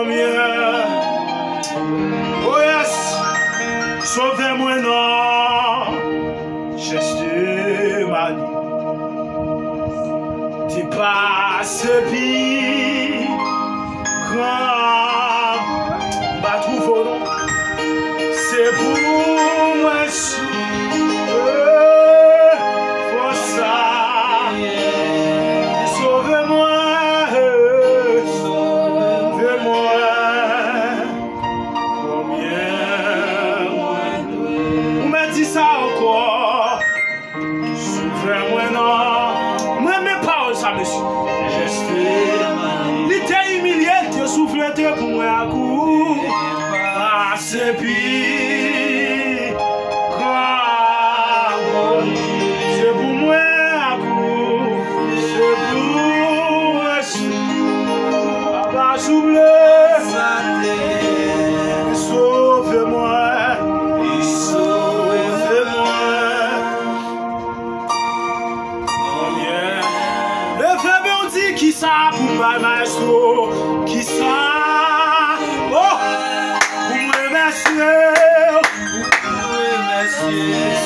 Combien Oh yes, sauvez-moi non, Jésus m'a dit. Tu passes puis quand va trouver non, c'est pour moi pour ça. Sauve-moi, sauve-moi. Combien on m'a dit ça encore? Sauve-moi non. Moi mes paroles ça monsieur. Il était humilié, tu souffles pour moi à coup. Ah c'est pire. C'est pour moi à coup. C'est pour moi. Papa souffle. Sauve-moi. Sauve-moi. Combien? Le faible on dit qui ça pour ma maestro? Qui ça? Oh! Pour moi monsieur.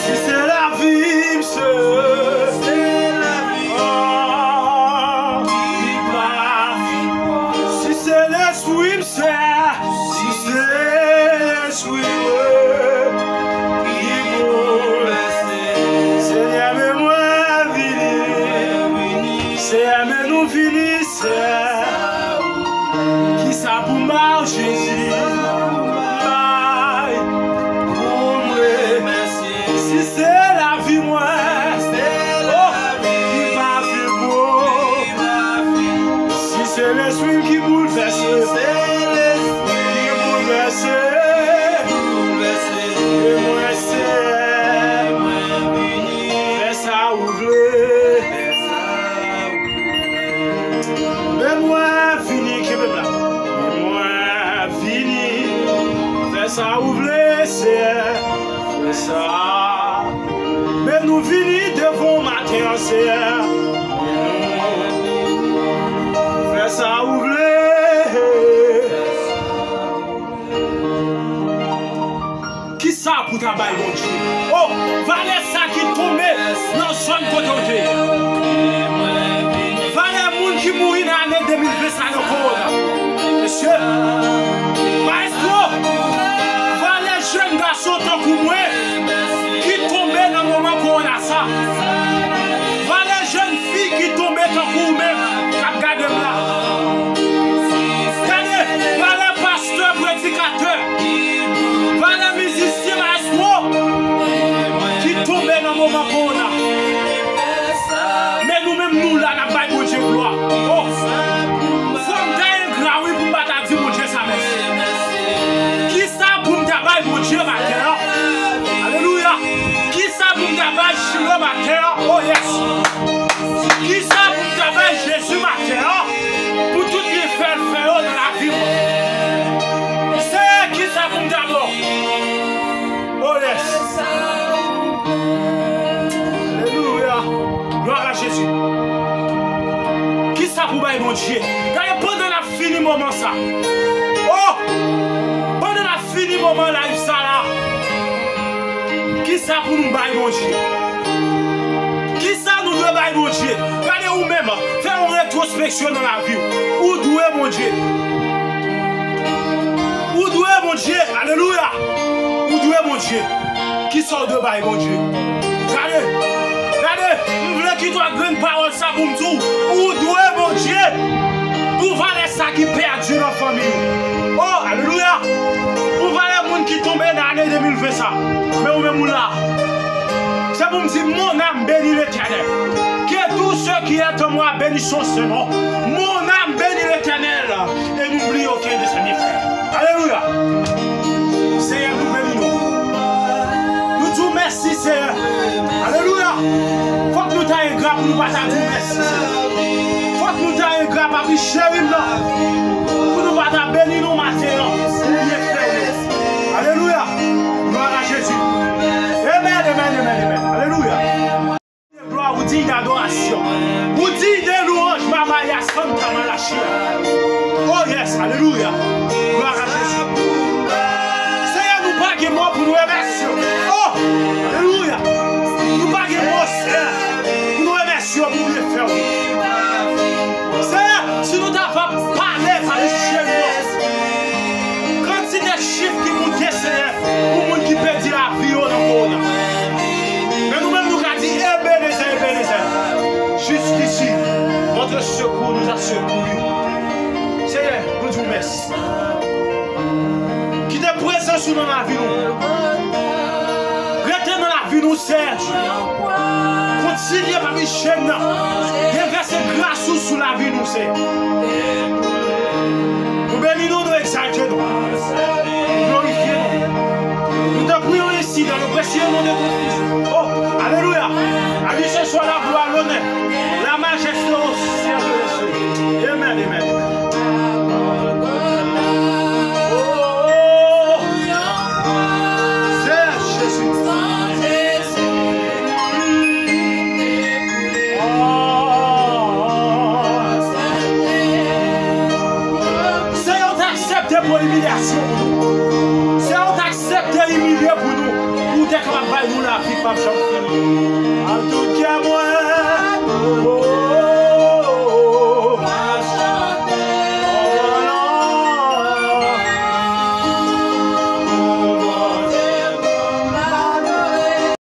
Si c'est la vie, monsieur. C'est la vie. Oh, si c'est l'esprit, monsieur. Si c'est l'esprit, Seigneur, mais-moi vini. Seigneur, mais nous finissons. Qui ça pour moi, Jésus? Si c'est la vie, moi, qui va faire beau. Si c'est l'esprit qui bouleverse, qui bouleverse, et moi c'est, fais ça ouvrir. Mais moi fini, qui veut là? Moi fini, fais ça ouvrir, c'est ça. Mais nous venons devant ma terre, Seigneur. Fais ça ouvrir. Qui ça pour travailler, mon Dieu? Oh, valait ça qui tombe dans son côté. Valait moun qui mourit dans l'année 2020, ça le corona. Monsieur, maestro, valait jeune garçon tant que moi. Dans le moment qu'on a ça, voilà les jeunes filles qui tombent dans le même, qui regardent là. Voilà les pasteurs, prédicateurs, voilà les musiciens, maestro, qui tombent dans le moment qu'on a. Mais nous-mêmes, nous là, nous avons mon Dieu gloire. Oh, faut me dire un grand oui pour me battre dire mon Dieu ça merci. Qui ça pour me dire mon Dieu ma terre? Alléluia. Qui ça pour me dire Chilo ma terre? Oh yes. Qui ça pour me dire Jésus ma terre? Pour tout les faire dans la vie. C'est qui ça pour me dire? Oh yes. Alléluia. Gloire à Jésus. Qui ça pour me mon Dieu? Quand pendant la fini moment ça. Oh! Pendant la fini moment là, ça là. Qui ça pour nous bailler mon Dieu? Qui ça nous doit bailler mon Dieu? Regardez vous même, faites une rétrospection dans la vie. Où doit mon Dieu? Où doit mon Dieu? Alléluia! Où doit mon Dieu? Qui sort de bailler mon Dieu? Regardez, regardez, vous voulez qu'il doit grande parole ça pour me dire. Où doit mon Dieu? Pour valer ça qui perdu dans la famille. Oh, alléluia! Pour valer les gens qui tombent dans l'année 2020 ça. Mais vous même là. C'est pour me dire, mon âme bénit l'Éternel. Que tous ceux qui est en moi bénissent son nom. Mon âme bénit l'Éternel. Et n'oublie aucun de ses frères. Alléluia! Seigneur, nous bénissons. Nous disons merci, Seigneur. Alléluia! Faut que nous t'ayons grâce pour nous partager merci. Faut que nous t'ayons grâce pour nous chérir là. Pour nous partager bénir nos matins. Alléluia! Gloire à Jésus. Amen, amen, amen, amen. Alléluia. Gloire, vous dites d'adoration. Vous dites de louange, Mama Yasson, Kamalachi. Oh yes, alléluia. sous dans la vie nous. Restez dans la vie nous, Serge. Continuez par les chaînes. Déversez grâce sous la vie nous, c'est. Nous bénissons, nous exaltons, nous glorifions. Nous te prions ici dans le précieux nom de ton Fils. Oh, alléluia. À lui ce soit la gloire, l'honneur, la majesté au ciel de Dieu. Amen, amen, amen. Pour l'humiliation, c'est on t'accepte d'humilier pour nous, pour t'es capable de nous la vie, pas de en tout cas, moi.